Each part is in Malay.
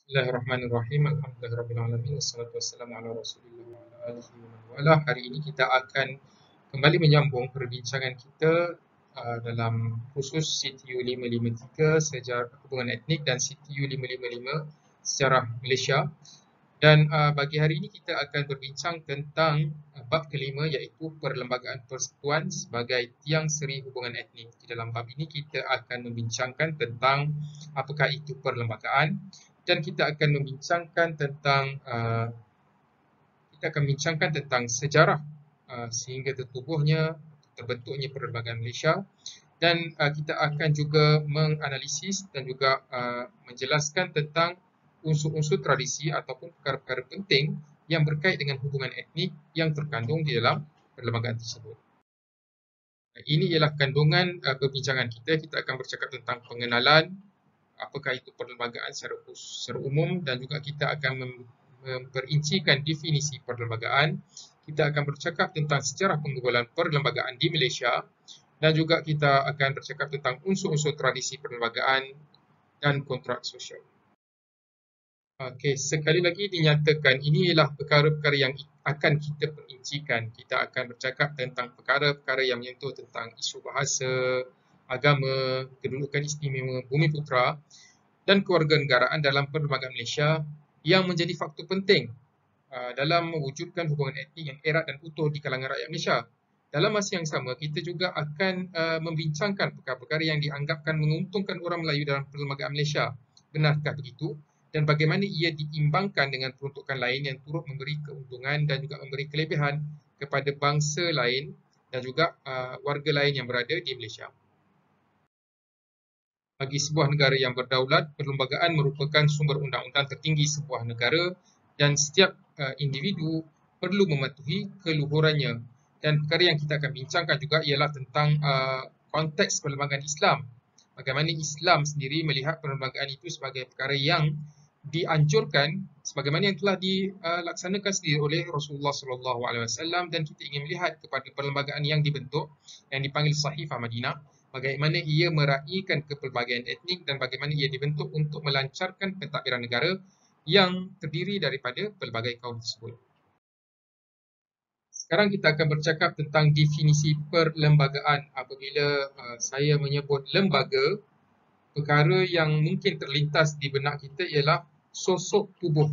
Bismillahirrahmanirrahim. Alhamdulillahirabbil wassalatu wassalamu ala Rasulillah wa ala alihi wa man wala. Hari ini kita akan kembali menyambung perbincangan kita dalam khusus CTU 553 sejarah hubungan etnik dan CTU 555 sejarah Malaysia. Dan bagi hari ini kita akan berbincang tentang bab kelima, iaitu perlembagaan persekutuan sebagai tiang seri hubungan etnik. Di dalam bab ini kita akan membincangkan tentang apakah itu perlembagaan, dan kita akan membincangkan tentang sejarah sehingga terbentuknya perlembagaan Malaysia, dan kita akan juga menganalisis dan juga menjelaskan tentang unsur-unsur tradisi ataupun perkara-perkara penting yang berkait dengan hubungan etnik yang terkandung di dalam perlembagaan tersebut. Ini ialah kandungan perbincangan kita. Kita akan bercakap tentang pengenalan, apakah itu perlembagaan secara umum, dan juga kita akan memperincikan definisi perlembagaan. Kita akan bercakap tentang sejarah pengumpulan perlembagaan di Malaysia, dan juga kita akan bercakap tentang unsur-unsur tradisi perlembagaan dan kontrak sosial. Okey, sekali lagi dinyatakan ini ialah perkara-perkara yang akan kita perincikan. Kita akan bercakap tentang perkara-perkara yang menyentuh tentang isu bahasa, agama, kedudukan istimewa Bumiputera dan kewarganegaraan dalam perlembagaan Malaysia yang menjadi faktor penting dalam mewujudkan hubungan etnik yang erat dan utuh di kalangan rakyat Malaysia. Dalam masa yang sama, kita juga akan membincangkan perkara-perkara yang dianggapkan menguntungkan orang Melayu dalam perlembagaan Malaysia. Benarkah begitu? Dan bagaimana ia diimbangkan dengan peruntukan lain yang turut memberi keuntungan dan juga memberi kelebihan kepada bangsa lain dan juga warga lain yang berada di Malaysia. Bagi sebuah negara yang berdaulat, perlembagaan merupakan sumber undang-undang tertinggi sebuah negara, dan setiap individu perlu mematuhi keluhurannya. Dan perkara yang kita akan bincangkan juga ialah tentang konteks perlembagaan Islam. Bagaimana Islam sendiri melihat perlembagaan itu sebagai perkara yang dianjurkan, sebagaimana yang telah dilaksanakan sendiri oleh Rasulullah SAW, dan kita ingin melihat kepada perlembagaan yang dibentuk yang dipanggil Sahifah Madinah, bagaimana ia meraihkan kepelbagaian etnik dan bagaimana ia dibentuk untuk melancarkan pentadbiran negara yang terdiri daripada pelbagai kaum tersebut. Sekarang kita akan bercakap tentang definisi perlembagaan. Apabila saya menyebut lembaga, perkara yang mungkin terlintas di benak kita ialah sosok tubuh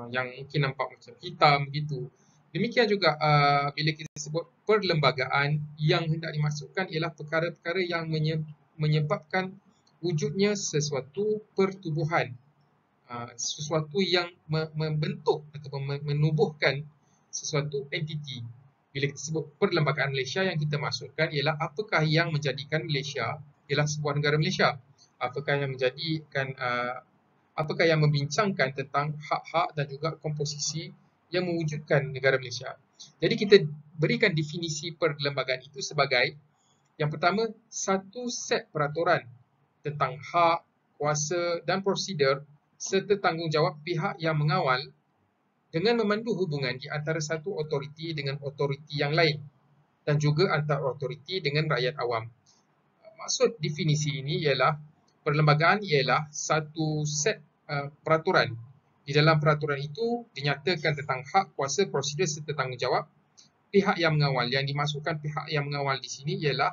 yang mungkin nampak macam hitam begitu. Demikian juga bila kita sebut perlembagaan, yang hendak dimaksudkan ialah perkara-perkara yang menyebabkan wujudnya sesuatu pertubuhan, sesuatu yang membentuk ataupun menubuhkan sesuatu entiti. Bila kita sebut perlembagaan Malaysia, yang kita maksudkan ialah apakah yang menjadikan Malaysia ialah sebuah negara Malaysia. Apakah yang membincangkan tentang hak-hak dan juga komposisi yang mewujudkan negara Malaysia. Jadi kita berikan definisi perlembagaan itu sebagai, yang pertama, satu set peraturan tentang hak, kuasa dan prosedur serta tanggungjawab pihak yang mengawal dengan memandu hubungan di antara satu otoriti dengan otoriti yang lain dan juga antara otoriti dengan rakyat awam. Maksud definisi ini ialah perlembagaan ialah satu set peraturan. Di dalam peraturan itu dinyatakan tentang hak, kuasa, prosedur serta tanggungjawab pihak yang mengawal. Yang dimaksudkan pihak yang mengawal di sini ialah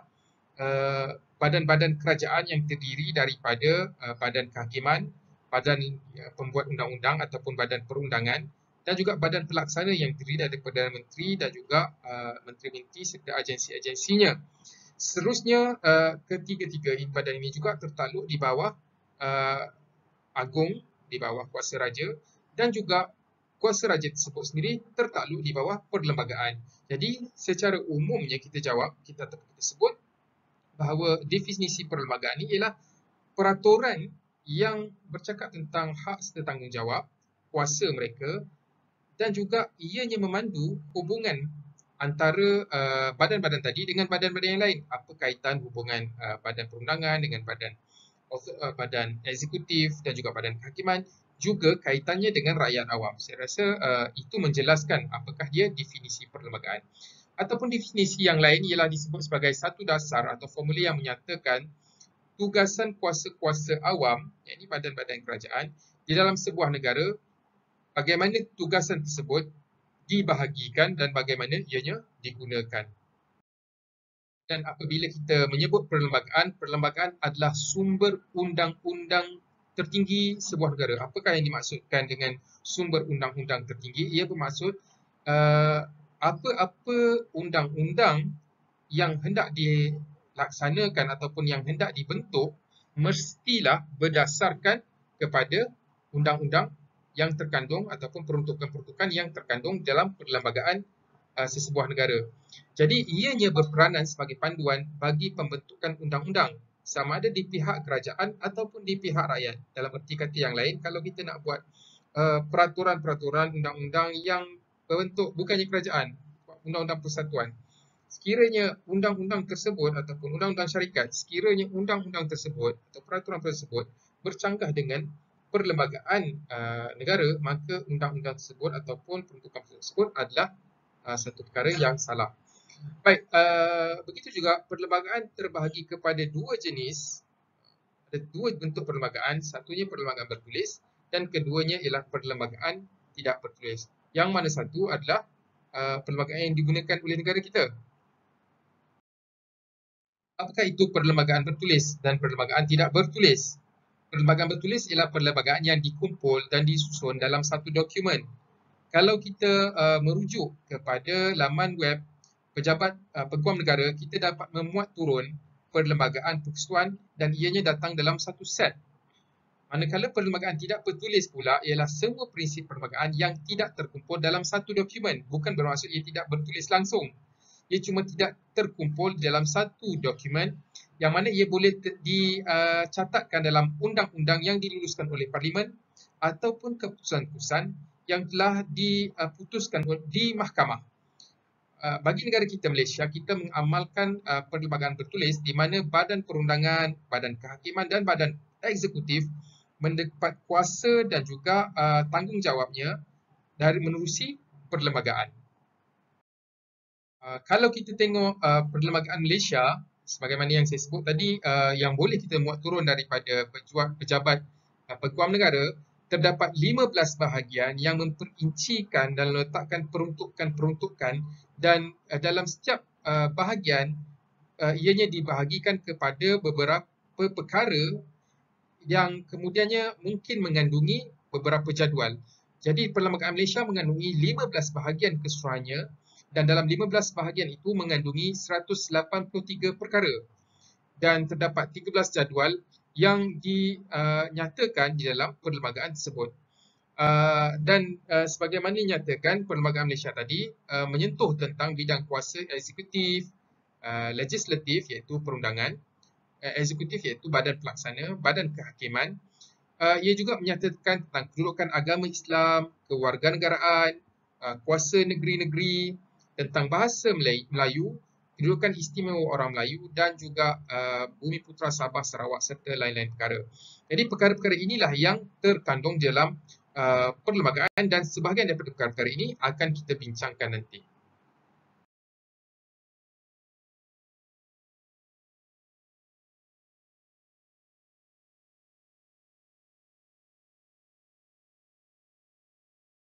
badan-badan kerajaan yang terdiri daripada badan kehakiman, badan pembuat undang-undang ataupun badan perundangan, dan juga badan pelaksana yang terdiri dari Perdana Menteri dan juga menteri-menteri serta agensi-agensinya. Seterusnya, ketiga-tiga badan ini juga tertakluk di bawah agung, di bawah kuasa raja, dan juga kuasa raja tersebut sendiri tertakluk di bawah perlembagaan. Jadi secara umumnya kita sebut bahawa definisi perlembagaan ini ialah peraturan yang bercakap tentang hak serta tanggungjawab, kuasa mereka, dan juga ianya memandu hubungan antara badan-badan tadi dengan badan-badan yang lain. Apa kaitan hubungan badan perundangan dengan badan eksekutif dan juga badan kehakiman, juga kaitannya dengan rakyat awam. Saya rasa itu menjelaskan apakah dia definisi perlembagaan. Ataupun definisi yang lain ialah disebut sebagai satu dasar atau formula yang menyatakan tugasan kuasa-kuasa awam, yakni badan-badan kerajaan di dalam sebuah negara, bagaimana tugasan tersebut dibahagikan dan bagaimana ianya digunakan. Dan apabila kita menyebut perlembagaan, perlembagaan adalah sumber undang-undang tertinggi sebuah negara. Apakah yang dimaksudkan dengan sumber undang-undang tertinggi? Ia bermaksud apa-apa undang-undang yang hendak dilaksanakan ataupun yang hendak dibentuk mestilah berdasarkan kepada undang-undang yang terkandung ataupun peruntukan-peruntukan yang terkandung dalam perlembagaan sesebuah negara. Jadi ianya berperanan sebagai panduan bagi pembentukan undang-undang sama ada di pihak kerajaan ataupun di pihak rakyat. Dalam erti kata yang lain, kalau kita nak buat peraturan-peraturan undang-undang yang berbentuk bukannya kerajaan, undang-undang persatuan, sekiranya undang-undang tersebut ataupun undang-undang syarikat, sekiranya undang-undang tersebut atau peraturan tersebut bercanggah dengan perlembagaan negara, maka undang-undang tersebut ataupun peruntukan tersebut adalah satu perkara yang salah. Baik, begitu juga perlembagaan terbahagi kepada dua jenis. Ada dua bentuk perlembagaan, satunya perlembagaan bertulis dan keduanya ialah perlembagaan tidak bertulis. Yang mana satu adalah perlembagaan yang digunakan oleh negara kita. Apakah itu perlembagaan bertulis dan perlembagaan tidak bertulis? Perlembagaan bertulis ialah perlembagaan yang dikumpul dan disusun dalam satu dokumen. Kalau kita merujuk kepada laman web Pejabat Peguam Negara, kita dapat memuat turun perlembagaan persekutuan dan ianya datang dalam satu set. Manakala perlembagaan tidak bertulis pula ialah semua prinsip perlembagaan yang tidak terkumpul dalam satu dokumen. Bukan bermaksud ia tidak bertulis langsung. Ia cuma tidak terkumpul dalam satu dokumen yang mana ia boleh dicatatkan dalam undang-undang yang diluluskan oleh Parlimen ataupun keputusan-keputusan yang telah diputuskan di mahkamah. Bagi negara kita Malaysia, kita mengamalkan perlembagaan bertulis di mana badan perundangan, badan kehakiman dan badan eksekutif mendapat kuasa dan juga tanggungjawabnya dari menerusi perlembagaan. Kalau kita tengok perlembagaan Malaysia, sebagaimana yang saya sebut tadi, yang boleh kita muat turun daripada pejabat Peguam Negara, terdapat 15 bahagian yang memperincikan dan meletakkan peruntukan-peruntukan dan dalam setiap bahagian ianya dibahagikan kepada beberapa perkara yang kemudiannya mungkin mengandungi beberapa jadual. Jadi perlembagaan Malaysia mengandungi 15 bahagian keseluruhannya dan dalam 15 bahagian itu mengandungi 183 perkara dan terdapat 13 jadual yang dinyatakan di dalam perlembagaan tersebut. Dan sebagaimana dinyatakan, perlembagaan Malaysia tadi menyentuh tentang bidang kuasa eksekutif, legislatif iaitu perundangan, eksekutif iaitu badan pelaksana, badan kehakiman. Ia juga menyatakan tentang kedudukan agama Islam, kewarganegaraan, kuasa negeri-negeri, tentang bahasa Melayu, kedudukan istimewa orang Melayu dan juga Bumi Putera Sabah Sarawak serta lain-lain perkara. Jadi perkara-perkara inilah yang terkandung dalam perlembagaan dan sebahagian daripada perkara-perkara ini akan kita bincangkan nanti.